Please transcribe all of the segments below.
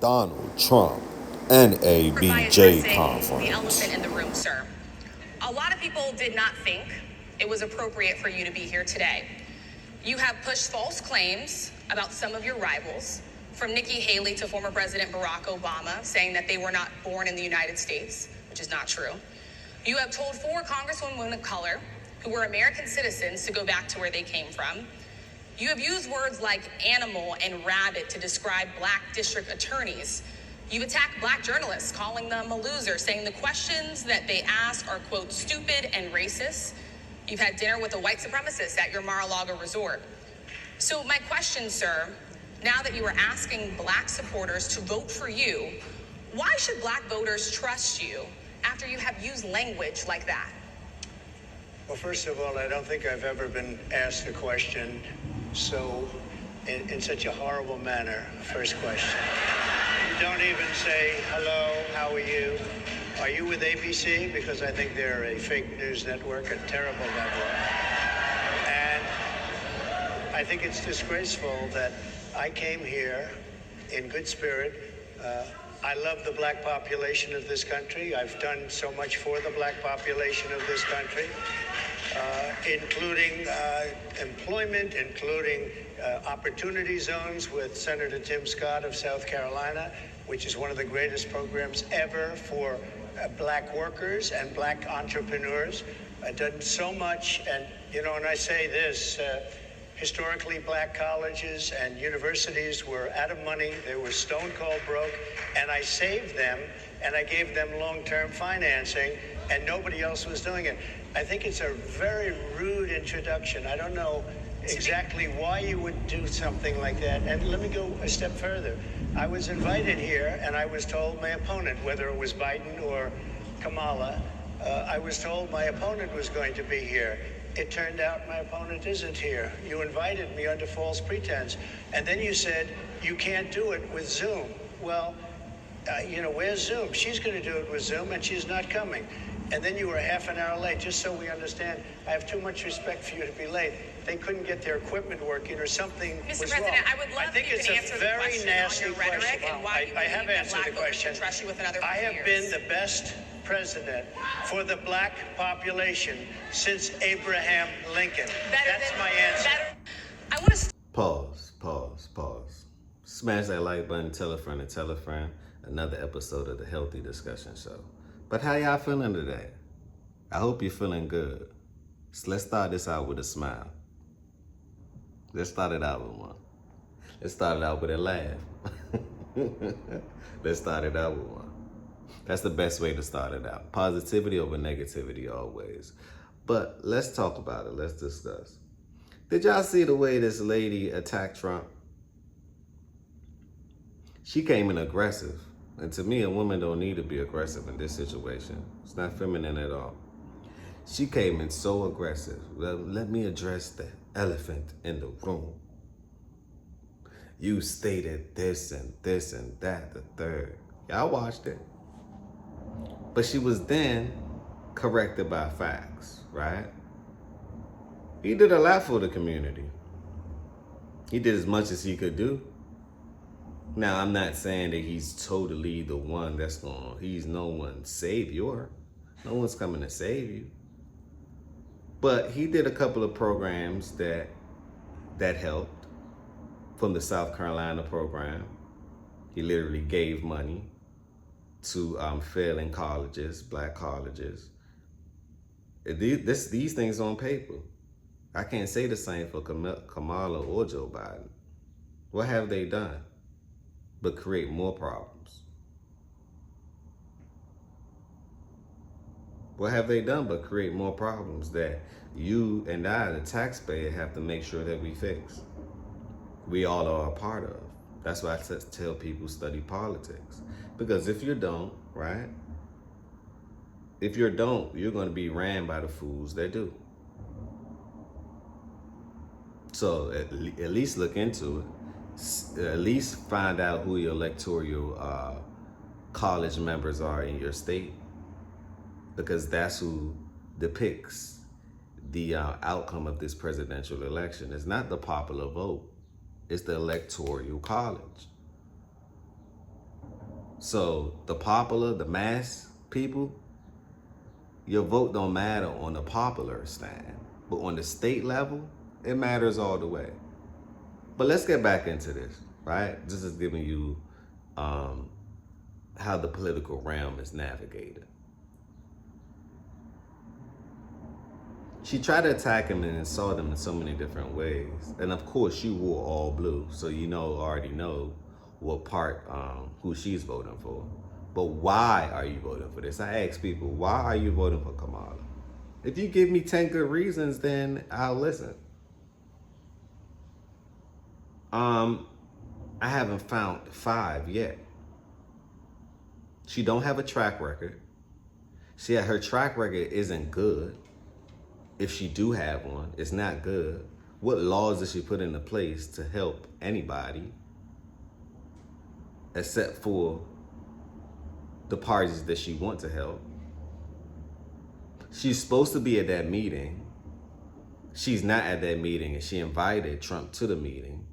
Donald Trump NABJ conference. The elephant in the room, sir. A lot of people did not think it was appropriate for you to be here today. You have pushed false claims about some of your rivals, from Nikki Haley to former President Barack Obama, saying that they were not born in the United States, which is not true. You have told 4 congresswomen of color who were American citizens to go back to where they came from. You have used words like animal and rabbit to describe black district attorneys. You've attacked black journalists, calling them a loser, saying the questions that they ask are, quote, stupid and racist. You've had dinner with a white supremacist at your Mar-a-Lago resort. So my question, sir, now that you are asking black supporters to vote for you, why should black voters trust you after you have used language like that? Well, first of all, I don't think I've ever been asked a question in such a horrible manner. First question. You don't even say, hello, how are you? Are you with ABC? Because I think they're a fake news network, a terrible network. And I think it's disgraceful that I came here in good spirit. I love the black population of this country. I've done so much for the black population of this country, including employment, including opportunity zones with Senator Tim Scott of South Carolina, which is one of the greatest programs ever for black workers and black entrepreneurs. I've done so much, and and I say this, historically black colleges and universities were out of money, they were stone cold broke, and I saved them, and I gave them long-term financing, and nobody else was doing it. I think it's a very rude introduction. I don't know exactly why you would do something like that. And let me go a step further. I was invited here, and I was told my opponent, whether it was Biden or Kamala, I was told my opponent was going to be here. It turned out my opponent isn't here. You invited me under false pretense. And then you said, you can't do it with Zoom. Well, where's Zoom? She's going to do it with Zoom, and she's not coming. And then you were half an hour late, just so we understand. I have too much respect for you to be late. They couldn't get their equipment working or something was Mr. President, wrong. I would love if you could answer the question on your rhetoric and why you I have believe that answered black the voters question. should trust you with another 4 I have years. been the best president for the black population since Abraham Lincoln. That's my answer. I want to Pause. Smash that like button, tell a friend and tell a friend. Another episode of the Healthy Discussion Show. But how y'all feeling today? I hope you're feeling good. So let's start this out with a smile. Let's start it out with one. Let's start it out with a laugh. Let's start it out with one. That's the best way to start it out. Positivity over negativity always. But let's talk about it. Let's discuss. Did y'all see the way this lady attacked Trump? She came in aggressive. And to me, a woman don't need to be aggressive in this situation. It's not feminine at all. She came in so aggressive. Well, let me address the elephant in the room. You stated this and this and that, the third. Y'all watched it. But she was then corrected by facts, right? He did a lot for the community. He did as much as he could do. Now, I'm not saying that he's totally the one he's no one's savior. No one's coming to save you. But he did a couple of programs that helped from the South Carolina program. He literally gave money to failing colleges, black colleges. These things on paper. I can't say the same for Kamala or Joe Biden. What have they done but create more problems? What have they done but create more problems that you and I, the taxpayer, have to make sure that we fix? We all are a part of. That's why I tell people study politics. Because if you don't, right? If you don't, you're going to be ran by the fools that do. So at least look into it. At least find out who your electoral college members are in your state, because that's who depicts the outcome of this presidential election. It's not the popular vote. It's the electoral college. So the popular, the mass people, your vote don't matter on the popular stand. But on the state level, it matters all the way. But let's get back into this, right? This is giving you how the political realm is navigated. She tried to attack him and insult him in so many different ways. And of course, she wore all blue, so already know what part, who she's voting for. But why are you voting for this? I ask people, why are you voting for Kamala? If you give me 10 good reasons, then I'll listen. I haven't found 5 yet. She don't have a track record. Her track record isn't good. If she do have one, it's not good. What laws does she put into place to help anybody except for the parties that she wants to help? She's supposed to be at that meeting. She's not at that meeting, and she invited Trump to the meeting.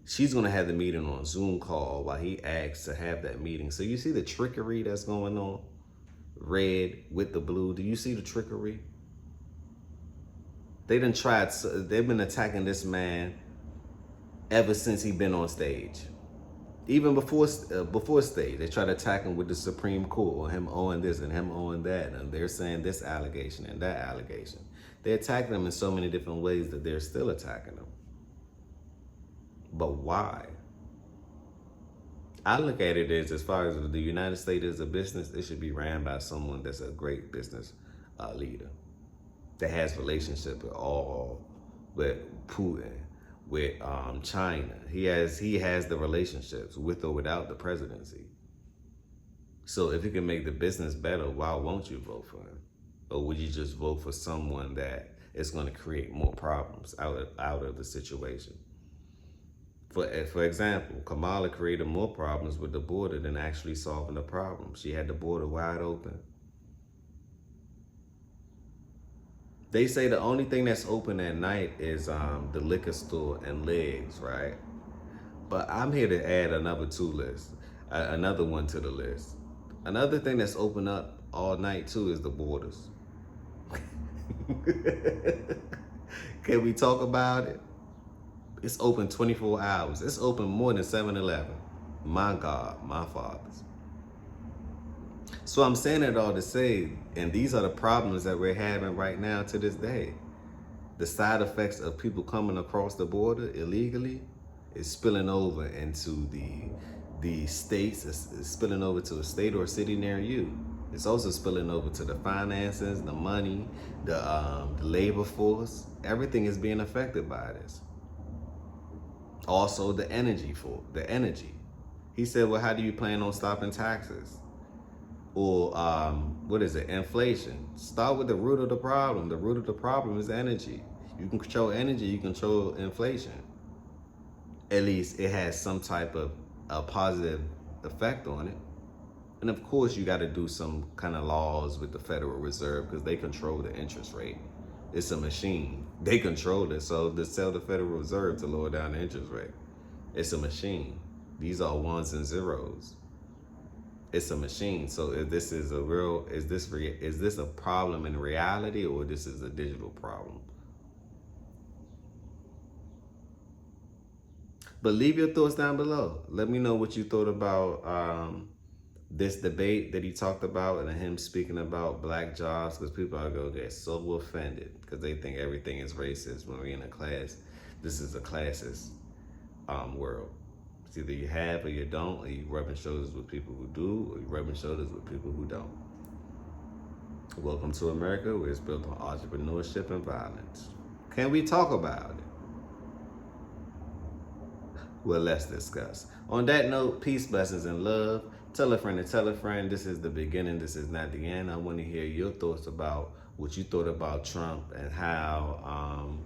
She's going to have the meeting on Zoom call while he asks to have that meeting. So you see the trickery that's going on? Red with the blue. Do you see the trickery? They've been attacking this man ever since he been on stage. Even before stage, they try to attack him with the Supreme Court, or him owing this and him owing that, and they're saying this allegation and that allegation. They attack them in so many different ways that they're still attacking them. But why? I look at it as far as the United States as a business, it should be ran by someone that's a great business leader, that has relationship with Putin, with China. He has the relationships with or without the presidency. So if he can make the business better, why won't you vote for him? Or would you just vote for someone that is going to create more problems out of the situation? For example, Kamala created more problems with the border than actually solving the problem. She had the border wide open. They say the only thing that's open at night is the liquor store and legs, right? But I'm here to add another one to the list. Another thing that's open up all night too is the borders. Can we talk about it? It's open 24 hours. It's open more than 7-Eleven. My God, my fathers. So I'm saying it all to say, and these are the problems that we're having right now to this day. The side effects of people coming across the border illegally is spilling over into the states. It's spilling over to a state or a city near you. It's also spilling over to the finances, the money, the labor force. Everything is being affected by this. Also the energy. He said, well, how do you plan on stopping taxes? Or inflation? Start with the root of the problem. The root of the problem is energy. You can control energy, you control inflation. At least it has some type of a positive effect on it. And of course, you got to do some kind of laws with the Federal Reserve because they control the interest rate. It's a machine. They control it. So to tell the Federal Reserve to lower down the interest rate, it's a machine. These are ones and zeros. It's a machine. So if this is is this a problem in reality, or this is a digital problem? But leave your thoughts down below. Let me know what you thought about this debate that he talked about, and him speaking about black jobs, because people are going to get so offended because they think everything is racist when we're in a class. This is a classist world. It's either you have or you don't, or you rubbing shoulders with people who do, or you rubbing shoulders with people who don't. Welcome to America, where it's built on entrepreneurship and violence. Can we talk about it? Well, let's discuss. On that note, peace, blessings, and love. Tell a friend to tell a friend. This is the beginning. This is not the end. I want to hear your thoughts about what you thought about Trump and how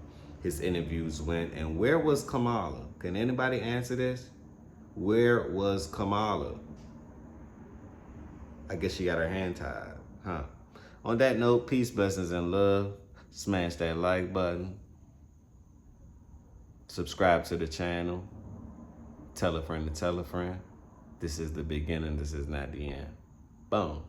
his interviews went. And where was Kamala? Can anybody answer this? Where was Kamala? I guess she got her hand tied, huh? On that note, peace, blessings, and love. Smash that like button. Subscribe to the channel. Tell a friend to tell a friend. This is the beginning. This is not the end. Boom.